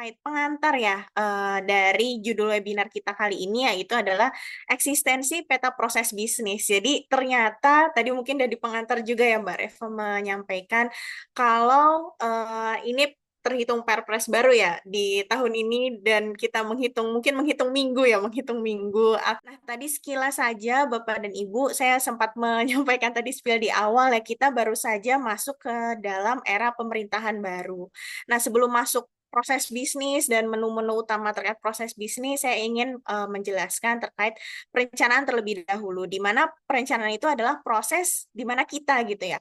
terkait pengantar ya dari judul webinar kita kali ini yaitu adalah eksistensi peta proses bisnis. Jadi ternyata tadi mungkin dari pengantar juga ya Mbak Reva menyampaikan kalau ini terhitung Perpres baru ya di tahun ini dan kita mungkin menghitung minggu ya, menghitung minggu. Nah, tadi sekilas saja Bapak dan Ibu, saya sempat menyampaikan tadi spill di awal ya, kita baru saja masuk ke dalam era pemerintahan baru. Nah, sebelum masuk proses bisnis dan menu-menu utama terkait proses bisnis, saya ingin menjelaskan terkait perencanaan terlebih dahulu, di mana perencanaan itu adalah proses di mana kita gitu ya,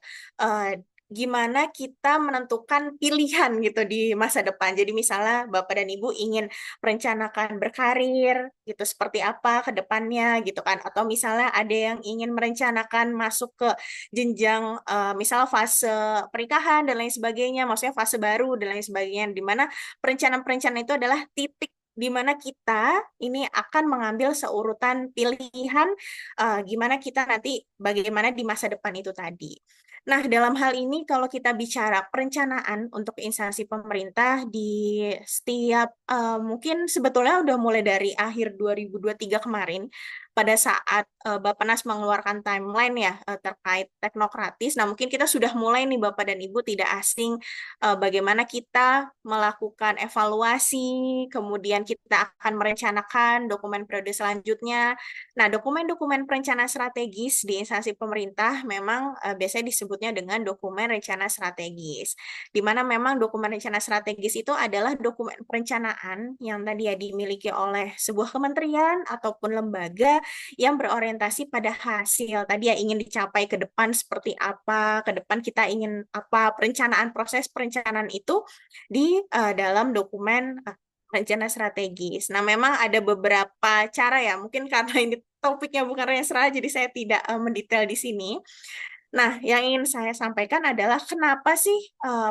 gimana kita menentukan pilihan gitu di masa depan. Jadi misalnya Bapak dan Ibu ingin merencanakan berkarir gitu seperti apa ke depannya gitu kan, atau misalnya ada yang ingin merencanakan masuk ke jenjang misal fase pernikahan dan lain sebagainya, maksudnya fase baru dan lain sebagainya, di mana perencanaan-perencanaan itu adalah titik di mana kita ini akan mengambil seurutan pilihan gimana kita nanti bagaimana di masa depan itu tadi. Nah, dalam hal ini kalau kita bicara perencanaan untuk instansi pemerintah di setiap mungkin sebetulnya udah mulai dari akhir 2023 kemarin pada saat Bappenas mengeluarkan timeline ya terkait teknokratis. Nah, mungkin kita sudah mulai nih Bapak dan Ibu tidak asing bagaimana kita melakukan evaluasi, kemudian kita akan merencanakan dokumen periode selanjutnya. Nah, dokumen-dokumen perencanaan strategis di instansi pemerintah memang biasanya disebutnya dengan dokumen rencana strategis, di mana memang dokumen rencana strategis itu adalah dokumen perencanaan yang tadi ya dimiliki oleh sebuah kementerian ataupun lembaga yang berorientasi pada hasil tadi ya ingin dicapai ke depan seperti apa, ke depan kita ingin apa, perencanaan proses perencanaan itu di dalam dokumen rencana strategis. Nah, memang ada beberapa cara ya, mungkin karena ini topiknya bukan rencana, jadi saya tidak mendetail di sini. Nah, yang ingin saya sampaikan adalah kenapa sih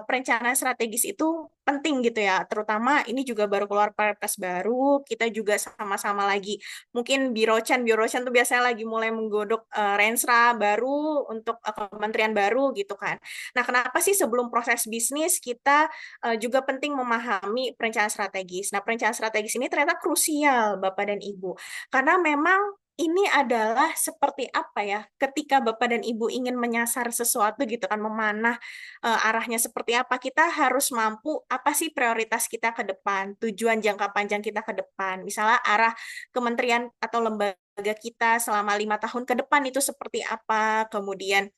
perencanaan strategis itu penting gitu ya. Terutama ini juga baru keluar Perpres baru, kita juga sama-sama lagi mungkin Birochan tuh biasanya lagi mulai menggodok Rensra baru untuk kementerian baru gitu kan. Nah, kenapa sih sebelum proses bisnis kita juga penting memahami perencanaan strategis. Nah, perencanaan strategis ini ternyata krusial Bapak dan Ibu. Karena memang ini adalah seperti apa ya, ketika Bapak dan Ibu ingin menyasar sesuatu gitu kan, memanah arahnya seperti apa, kita harus mampu apa sih prioritas kita ke depan, tujuan jangka panjang kita ke depan. Misalnya arah kementerian atau lembaga kita selama 5 tahun ke depan itu seperti apa, kemudian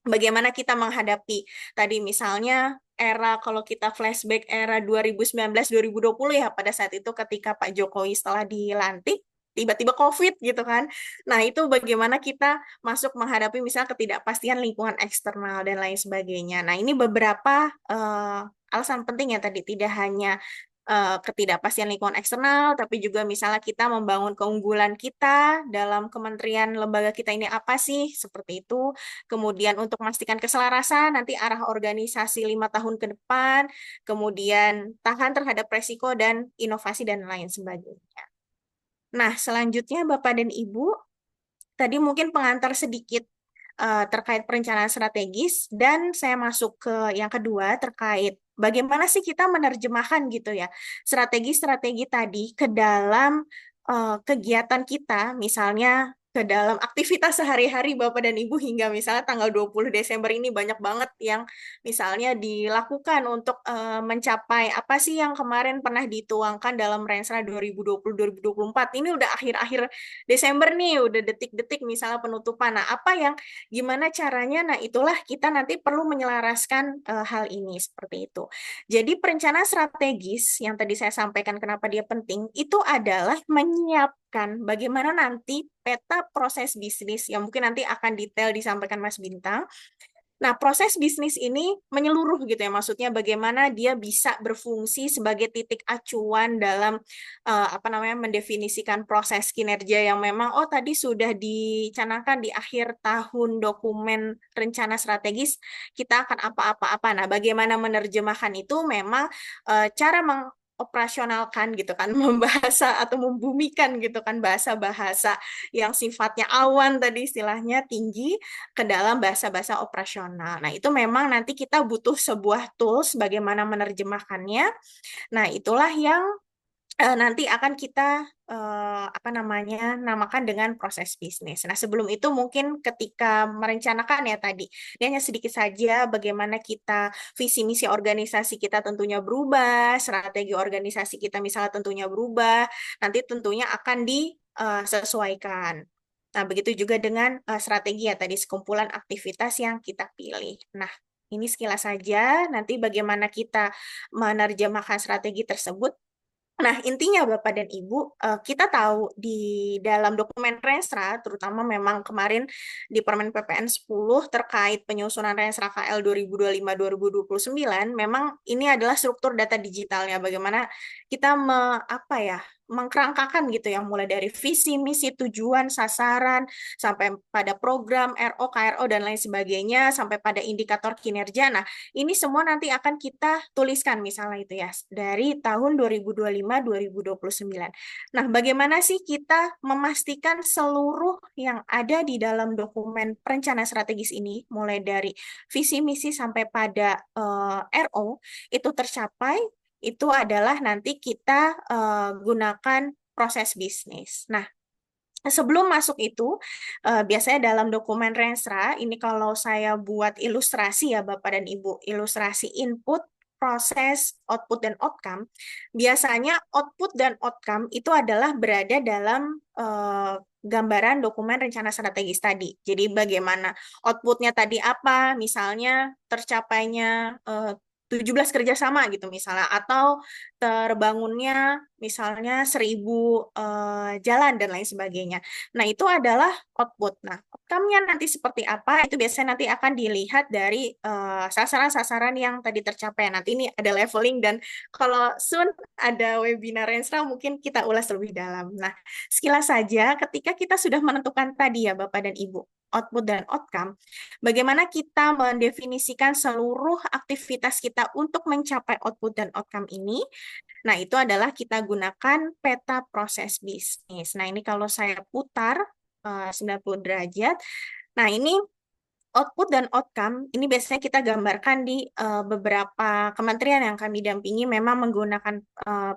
bagaimana kita menghadapi tadi misalnya era kalau kita flashback era 2019-2020 ya pada saat itu ketika Pak Jokowi setelah dilantik tiba-tiba COVID gitu kan. Nah, itu bagaimana kita masuk menghadapi misalnya ketidakpastian lingkungan eksternal dan lain sebagainya. Nah, ini beberapa alasan penting ya tadi tidak hanya ketidakpastian lingkungan eksternal, tapi juga misalnya kita membangun keunggulan kita dalam kementerian lembaga kita ini apa sih, seperti itu. Kemudian untuk memastikan keselarasan, nanti arah organisasi 5 tahun ke depan, kemudian tahan terhadap resiko dan inovasi dan lain sebagainya. Nah, selanjutnya Bapak dan Ibu, tadi mungkin pengantar sedikit terkait perencanaan strategis dan saya masuk ke yang kedua terkait bagaimana sih kita menerjemahkan gitu ya strategi-strategi tadi ke dalam kegiatan kita, misalnya ke dalam aktivitas sehari-hari Bapak dan Ibu hingga misalnya tanggal 20 Desember ini banyak banget yang misalnya dilakukan untuk mencapai apa sih yang kemarin pernah dituangkan dalam Rensra 2020-2024. Ini udah akhir-akhir Desember nih, udah detik-detik misalnya penutupan. Nah, apa yang gimana caranya? Nah, itulah kita nanti perlu menyelaraskan hal ini seperti itu. Jadi perencanaan strategis yang tadi saya sampaikan kenapa dia penting, itu adalah menyiapkan bagaimana nanti peta proses bisnis yang mungkin nanti akan detail disampaikan Mas Bintang. Nah, proses bisnis ini menyeluruh gitu ya, maksudnya bagaimana dia bisa berfungsi sebagai titik acuan dalam apa namanya mendefinisikan proses kinerja yang memang oh tadi sudah dicanangkan di akhir tahun dokumen rencana strategis kita akan apa-apa-apa. Nah, bagaimana menerjemahkan itu memang cara operasionalkan gitu kan, membahasa atau membumikan gitu kan bahasa-bahasa yang sifatnya awan tadi istilahnya tinggi ke dalam bahasa-bahasa operasional. Nah, itu memang nanti kita butuh sebuah tools bagaimana menerjemahkannya. Nah, itulah yang nanti akan kita apa namanya namakan dengan proses bisnis. Nah, sebelum itu mungkin ketika merencanakan ya tadi, ini hanya sedikit saja bagaimana kita visi misi organisasi kita tentunya berubah, strategi organisasi kita misalnya tentunya berubah, nanti tentunya akan disesuaikan. Nah, begitu juga dengan strategi ya tadi sekumpulan aktivitas yang kita pilih. Nah, ini sekilas saja, nanti bagaimana kita menerjemahkan strategi tersebut. Nah, intinya Bapak dan Ibu, kita tahu di dalam dokumen Renstra, terutama memang kemarin di Permen PPN 10 terkait penyusunan Renstra KL 2025-2029, memang ini adalah struktur data digitalnya. Bagaimana kita apa ya, mengkerangkakan gitu ya, mulai dari visi, misi, tujuan, sasaran, sampai pada program, RO, KRO, dan lain sebagainya, sampai pada indikator kinerja. Nah, ini semua nanti akan kita tuliskan misalnya itu ya dari tahun 2025-2029. Nah, bagaimana sih kita memastikan seluruh yang ada di dalam dokumen perencanaan strategis ini mulai dari visi misi sampai pada RO itu tercapai, itu adalah nanti kita gunakan proses bisnis. Nah, sebelum masuk itu, biasanya dalam dokumen Renstra, ini kalau saya buat ilustrasi ya Bapak dan Ibu, ilustrasi input, proses, output, dan outcome, biasanya output dan outcome itu adalah berada dalam gambaran dokumen rencana strategis tadi. Jadi bagaimana outputnya tadi apa, misalnya tercapainya 17 kerjasama gitu misalnya, atau terbangunnya misalnya 1000 jalan dan lain sebagainya. Nah, itu adalah output. Nah, outcome-nya nanti seperti apa, itu biasanya nanti akan dilihat dari sasaran-sasaran yang tadi tercapai. Nanti ini ada leveling dan kalau soon ada webinar Renstra mungkin kita ulas lebih dalam. Nah, sekilas saja ketika kita sudah menentukan tadi ya Bapak dan Ibu, output dan outcome, bagaimana kita mendefinisikan seluruh aktivitas kita untuk mencapai output dan outcome ini. Nah, itu adalah kita gunakan peta proses bisnis. Nah, ini kalau saya putar 90 derajat. Nah, ini output dan outcome ini biasanya kita gambarkan di beberapa kementerian yang kami dampingi memang menggunakan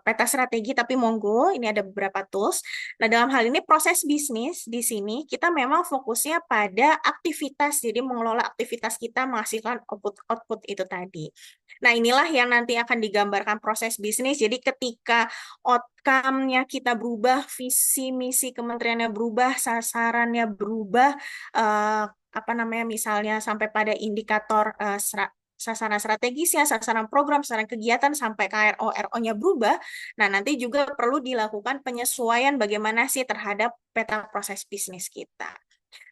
peta strategi, tapi monggo ini ada beberapa tools. Nah, dalam hal ini proses bisnis di sini kita memang fokusnya pada aktivitas, jadi mengelola aktivitas kita menghasilkan output itu tadi. Nah, inilah yang nanti akan digambarkan proses bisnis. Jadi ketika outcome-nya kita berubah, visi misi kementeriannya berubah, sasarannya berubah, apa namanya misalnya sampai pada indikator sasaran strategisnya, sasaran program, sasaran kegiatan sampai KRO, RO-nya berubah. Nah, nanti juga perlu dilakukan penyesuaian bagaimana sih terhadap peta proses bisnis kita.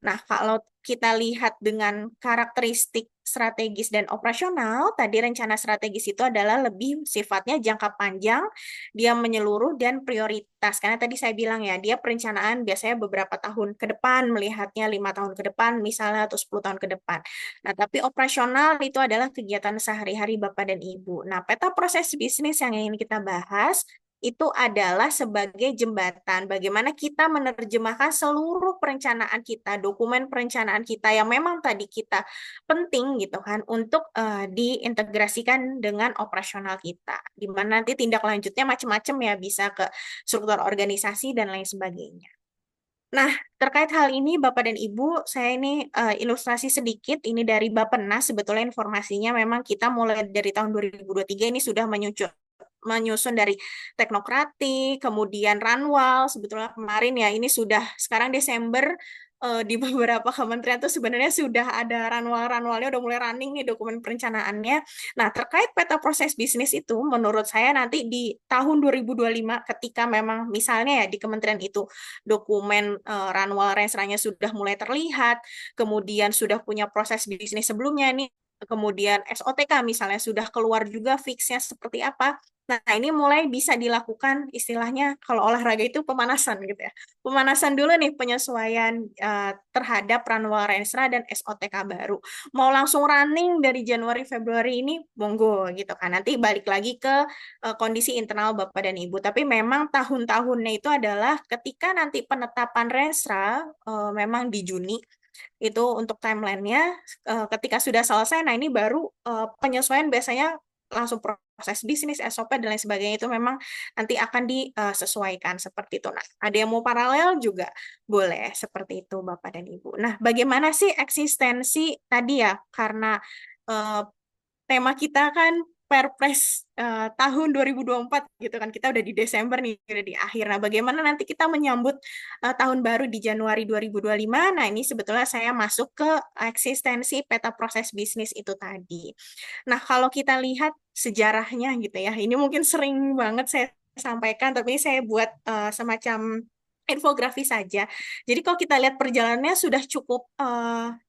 Nah, kalau kita lihat dengan karakteristik strategis dan operasional, tadi rencana strategis itu adalah lebih sifatnya jangka panjang, dia menyeluruh dan prioritas. Karena tadi saya bilang ya, dia perencanaan biasanya beberapa tahun ke depan, melihatnya 5 tahun ke depan misalnya atau 10 tahun ke depan. Nah, tapi operasional itu adalah kegiatan sehari-hari Bapak dan Ibu. Nah, peta proses bisnis yang ingin kita bahas itu adalah sebagai jembatan bagaimana kita menerjemahkan seluruh perencanaan kita, dokumen perencanaan kita yang memang tadi kita penting gitu kan untuk diintegrasikan dengan operasional kita. Di mana nanti tindak lanjutnya macam-macam ya, bisa ke struktur organisasi dan lain sebagainya. Nah, terkait hal ini Bapak dan Ibu, saya ini ilustrasi sedikit ini dari Bappenas. Sebetulnya informasinya memang kita mulai dari tahun 2023 ini sudah menyusun dari teknokratik, kemudian Ranwal, sebetulnya kemarin ya ini sudah sekarang Desember di beberapa kementerian tuh sebenarnya sudah ada ranwalnya udah mulai running nih dokumen perencanaannya. Nah, terkait peta proses bisnis itu menurut saya nanti di tahun 2025 ketika memang misalnya ya di kementerian itu dokumen ranwal rensranya sudah mulai terlihat, kemudian sudah punya proses bisnis sebelumnya nih kemudian SOTK misalnya sudah keluar juga fixnya seperti apa. Nah, ini mulai bisa dilakukan istilahnya kalau olahraga itu pemanasan gitu ya. Pemanasan dulu nih penyesuaian terhadap Ranwal Renstra dan SOTK baru. Mau langsung running dari Januari Februari ini monggo gitu kan. Nanti balik lagi ke kondisi internal Bapak dan Ibu. Tapi memang tahun-tahunnya itu adalah ketika nanti penetapan Renstra memang di Juni itu untuk timelinenya ketika sudah selesai, nah ini baru penyesuaian biasanya langsung proses bisnis, SOP dan lain sebagainya itu memang nanti akan disesuaikan seperti itu. Nah, ada yang mau paralel juga boleh seperti itu Bapak dan Ibu. Nah, bagaimana sih eksistensi tadi ya? Karena eh, tema kita kan Perpres tahun 2024 gitu kan. Kita udah di Desember nih, udah di akhir. Nah, bagaimana nanti kita menyambut tahun baru di Januari 2025? Nah, ini sebetulnya saya masuk ke eksistensi peta proses bisnis itu tadi. Nah, kalau kita lihat sejarahnya gitu ya, ini mungkin sering banget saya sampaikan, tapi saya buat semacam infografis saja. Jadi kalau kita lihat perjalanannya sudah cukup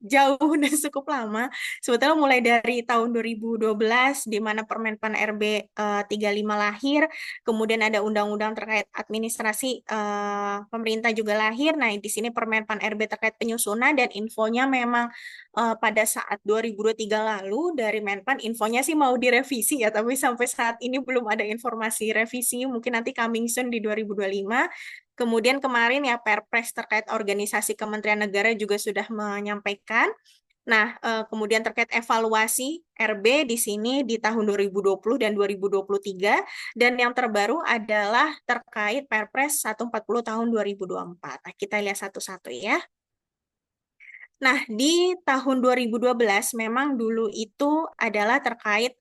jauh dan cukup lama. Sebetulnya mulai dari tahun 2012 di mana Permenpan RB 35 lahir, kemudian ada undang-undang terkait administrasi pemerintah juga lahir. Nah, di sini Permenpan RB terkait penyusunan dan infonya memang pada saat 2023 lalu dari Menpan infonya sih mau direvisi ya, tapi sampai saat ini belum ada informasi revisi. Mungkin nanti coming soon di 2025. Kemudian kemarin ya Perpres terkait organisasi Kementerian Negara juga sudah menyampaikan. Nah, kemudian terkait evaluasi RB di sini di tahun 2020 dan 2023 dan yang terbaru adalah terkait Perpres 140 tahun 2024. Nah, kita lihat satu-satu ya. Nah, di tahun 2012 memang dulu itu adalah terkait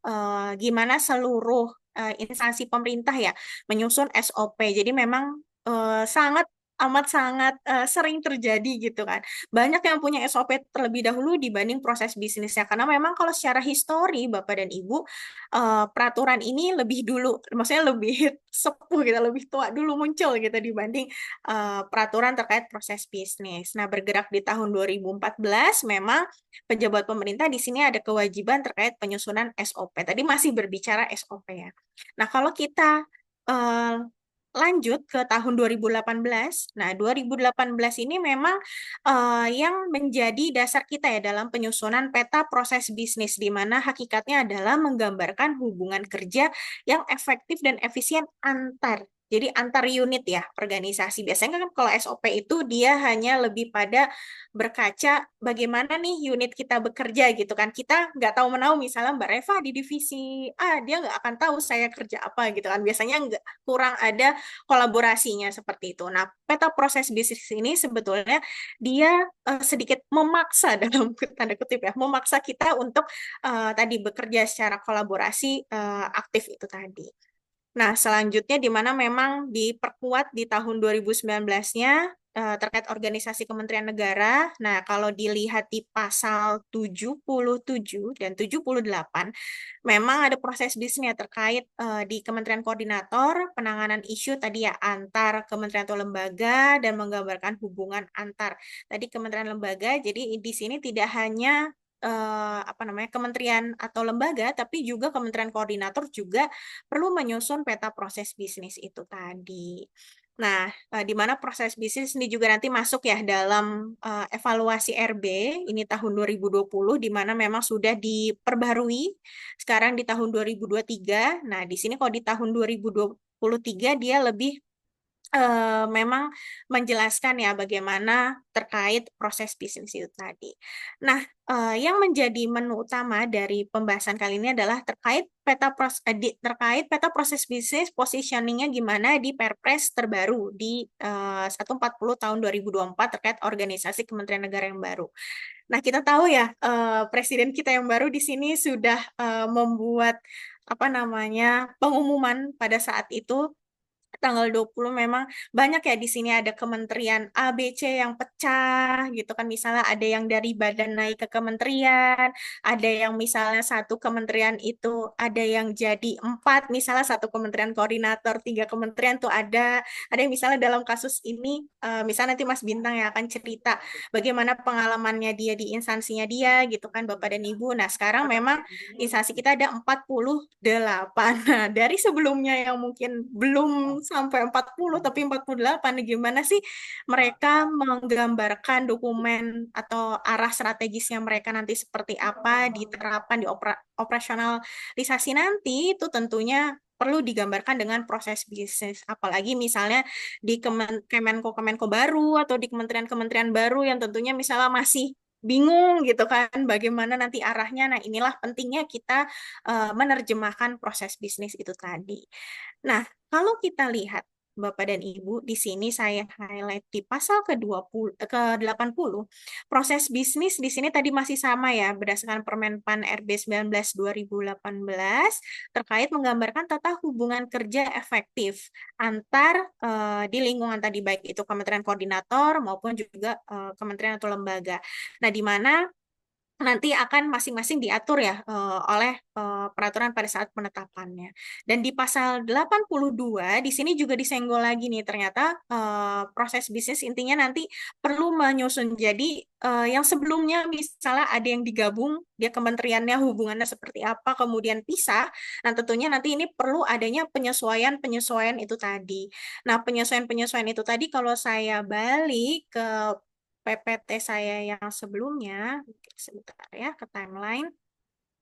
gimana seluruh instansi pemerintah ya menyusun SOP. Jadi memang sangat amat sangat sering terjadi gitu kan. Banyak yang punya SOP terlebih dahulu dibanding proses bisnisnya karena memang kalau secara histori Bapak dan Ibu peraturan ini lebih dulu, maksudnya lebih sepuh gitu, lebih tua dulu muncul gitu dibanding peraturan terkait proses bisnis. Nah, bergerak di tahun 2014 memang pejabat pemerintah di sini ada kewajiban terkait penyusunan SOP. Tadi masih berbicara SOP ya. Nah, kalau kita eh, lanjut ke tahun 2018. Nah, 2018 ini memang yang menjadi dasar kita ya dalam penyusunan peta proses bisnis di mana hakikatnya adalah menggambarkan hubungan kerja yang efektif dan efisien jadi antar unit ya organisasi. Biasanya kan kalau SOP itu dia hanya lebih pada berkaca bagaimana nih unit kita bekerja gitu kan. Kita nggak tahu menahu misalnya Mbak Reva di divisi A, dia nggak akan tahu saya kerja apa gitu kan. Biasanya nggak kurang ada kolaborasinya seperti itu. Nah, peta proses bisnis ini sebetulnya dia sedikit memaksa dalam tanda kutip ya, memaksa kita untuk tadi bekerja secara kolaborasi aktif itu tadi. Nah, selanjutnya di mana memang diperkuat di tahun 2019-nya terkait organisasi Kementerian Negara. Nah, kalau dilihat di pasal 77 dan 78, memang ada proses bisnisnya terkait di Kementerian Koordinator, penanganan isu tadi ya antar kementerian atau lembaga dan menggambarkan hubungan antar tadi kementerian lembaga. Jadi di sini tidak hanya apa namanya kementerian atau lembaga, tapi juga kementerian koordinator juga perlu menyusun peta proses bisnis itu tadi. Nah, di mana proses bisnis ini juga nanti masuk ya dalam evaluasi RB ini tahun 2020 di mana memang sudah diperbarui sekarang di tahun 2023. Nah, di sini kalau di tahun 2023 dia lebih memang menjelaskan ya bagaimana terkait proses bisnis itu tadi. Nah, yang menjadi menu utama dari pembahasan kali ini adalah terkait peta proses bisnis positioningnya gimana di Perpres terbaru di 140 tahun 2024 terkait organisasi Kementerian Negara yang baru. Nah, kita tahu ya Presiden kita yang baru di sini sudah membuat apa namanya pengumuman pada saat itu tanggal 20 memang banyak ya di sini ada kementerian A, B, C yang pecah gitu kan. Misalnya ada yang dari badan naik ke kementerian, ada yang misalnya satu kementerian itu ada yang jadi empat, misalnya satu kementerian koordinator, tiga kementerian tuh ada yang misalnya dalam kasus ini, misalnya nanti Mas Bintang yang akan cerita bagaimana pengalamannya dia di instansinya dia gitu kan Bapak dan Ibu. Nah sekarang memang instansi kita ada 48. Nah, dari sebelumnya yang mungkin belum sampai 40 tapi 48, gimana sih mereka menggambarkan dokumen atau arah strategisnya mereka nanti seperti apa diterapkan di operasionalisasi nanti itu tentunya perlu digambarkan dengan proses bisnis. Apalagi misalnya di Kemenko-Kemenko baru atau di kementerian-kementerian baru yang tentunya misalnya masih bingung gitu kan bagaimana nanti arahnya. Nah, inilah pentingnya kita menerjemahkan proses bisnis itu tadi. Nah, kalau kita lihat Bapak dan Ibu, di sini saya highlight di pasal ke-80, proses bisnis di sini tadi masih sama ya, berdasarkan Permenpan RB 19 2018 terkait menggambarkan tata hubungan kerja efektif antar di lingkungan tadi baik itu kementerian koordinator maupun juga kementerian atau lembaga. Nah, di mana nanti akan masing-masing diatur ya oleh peraturan pada saat penetapannya. Dan di pasal 82 di sini juga disenggol lagi nih ternyata proses bisnis intinya nanti perlu menyusun. Jadi yang sebelumnya misalnya ada yang digabung, dia kementeriannya hubungannya seperti apa, kemudian pisah. Nah, tentunya nanti ini perlu adanya penyesuaian-penyesuaian itu tadi. Nah, penyesuaian-penyesuaian itu tadi kalau saya balik ke PPT saya yang sebelumnya, sebentar ya, ke timeline.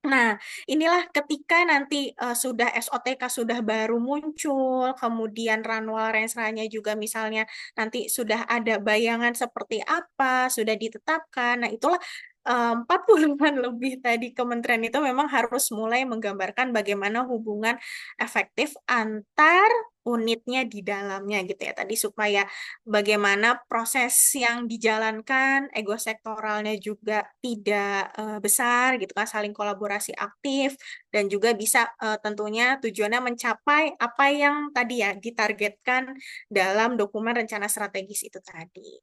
Nah, inilah ketika nanti sudah SOTK sudah baru muncul, kemudian Ranwal Rensranya juga misalnya nanti sudah ada bayangan seperti apa, sudah ditetapkan. Nah, itulah 40-an lebih tadi kementerian itu memang harus mulai menggambarkan bagaimana hubungan efektif antar unitnya di dalamnya gitu ya tadi supaya bagaimana proses yang dijalankan ego sektoralnya juga tidak besar gitu kan saling kolaborasi aktif dan juga bisa tentunya tujuannya mencapai apa yang tadi ya ditargetkan dalam dokumen rencana strategis itu tadi.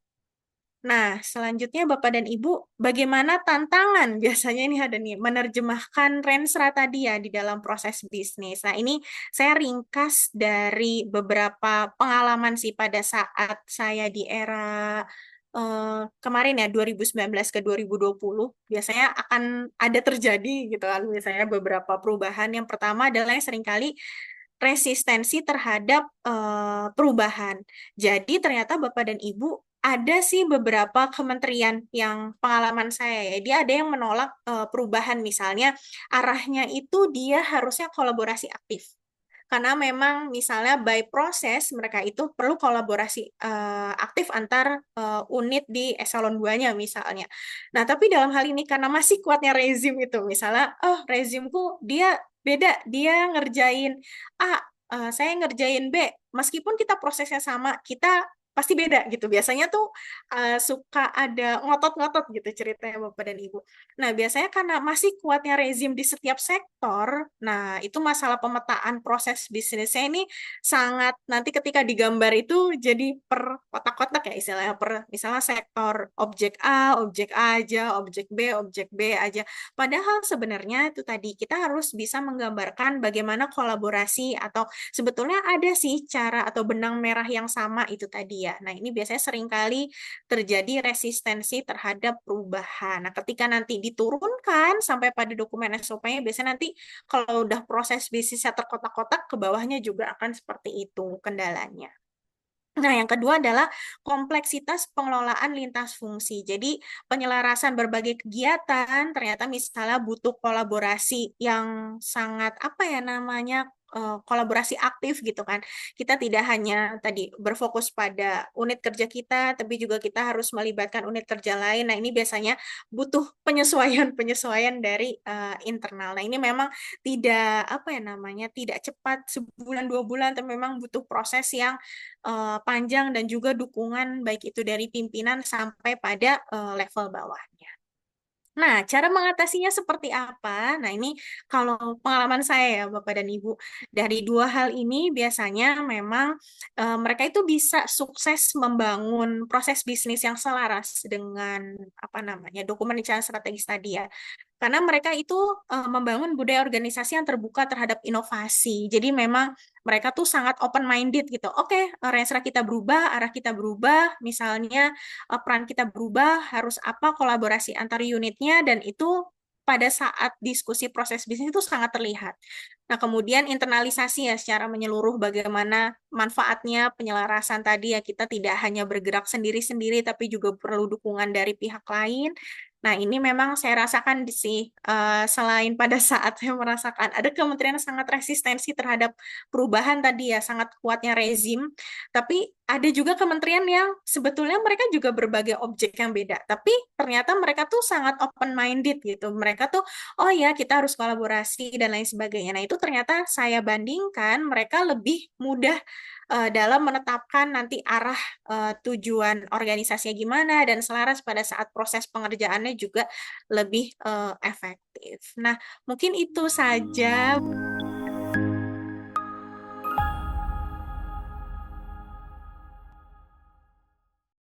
Nah, selanjutnya Bapak dan Ibu, bagaimana tantangan biasanya ini ada nih menerjemahkan Rensra tadi ya di dalam proses bisnis. Nah, ini saya ringkas dari beberapa pengalaman sih pada saat saya di era kemarin ya 2019 ke 2020 biasanya akan ada terjadi gitu kan misalnya beberapa perubahan. Yang pertama adalah yang seringkali resistensi terhadap perubahan. Jadi ternyata Bapak dan Ibu ada sih beberapa kementerian yang pengalaman saya ya, dia ada yang menolak perubahan misalnya arahnya itu dia harusnya kolaborasi aktif. Karena memang misalnya by proses mereka itu perlu kolaborasi aktif antar unit di eselon 2-nya misalnya. Nah, tapi dalam hal ini karena masih kuatnya rezim itu, misalnya, oh rezimku dia beda, dia ngerjain A, saya ngerjain B, meskipun kita prosesnya sama, kita pasti beda gitu. Biasanya tuh suka ada ngotot-ngotot gitu ceritanya Bapak dan Ibu. Nah, biasanya karena masih kuatnya rezim di setiap sektor, nah itu masalah pemetaan proses bisnisnya ini sangat nanti ketika digambar itu jadi per kotak-kotak ya istilahnya per misalnya sektor objek A aja, objek B aja. Padahal sebenarnya itu tadi kita harus bisa menggambarkan bagaimana kolaborasi atau sebetulnya ada sih cara atau benang merah yang sama itu tadi ya. Nah, ini biasanya seringkali terjadi resistensi terhadap perubahan. Nah, ketika nanti diturunkan sampai pada dokumen SOP-nya, biasanya nanti kalau udah proses bisnisnya terkotak-kotak, ke bawahnya juga akan seperti itu kendalanya. Nah, yang kedua adalah kompleksitas pengelolaan lintas fungsi. Jadi, penyelarasan berbagai kegiatan ternyata misalnya butuh kolaborasi yang sangat apa ya namanya kolaborasi aktif gitu kan. Kita tidak hanya tadi berfokus pada unit kerja kita, tapi juga kita harus melibatkan unit kerja lain. Nah, ini biasanya butuh penyesuaian-penyesuaian dari internal. Nah, ini memang tidak apa ya namanya, tidak cepat sebulan 2 bulan, tapi memang butuh proses yang panjang dan juga dukungan baik itu dari pimpinan sampai pada level bawahnya. Nah, cara mengatasinya seperti apa? Nah, ini kalau pengalaman saya ya, Bapak dan Ibu, dari dua hal ini biasanya memang mereka itu bisa sukses membangun proses bisnis yang selaras dengan apa namanya dokumen rencana strategis tadi ya. Karena mereka itu membangun budaya organisasi yang terbuka terhadap inovasi. Jadi memang mereka tuh sangat open minded gitu. Oke, Rensra kita berubah, arah kita berubah, misalnya peran kita berubah, harus apa kolaborasi antar unitnya, dan itu pada saat diskusi proses bisnis itu sangat terlihat. Nah, kemudian internalisasi ya secara menyeluruh bagaimana manfaatnya penyelarasan tadi ya kita tidak hanya bergerak sendiri-sendiri tapi juga perlu dukungan dari pihak lain. Nah, ini memang saya rasakan sih, selain pada saat saya merasakan ada kementerian yang sangat resistensi terhadap perubahan tadi ya, sangat kuatnya rezim, tapi ada juga kementerian yang sebetulnya mereka juga berbagai objek yang beda, tapi ternyata mereka tuh sangat open-minded gitu. Mereka tuh, oh ya kita harus kolaborasi dan lain sebagainya. Nah, itu ternyata saya bandingkan mereka lebih mudah dalam menetapkan nanti arah tujuan organisasinya gimana dan selaras pada saat proses pengerjaannya juga lebih efektif. Nah, mungkin itu saja.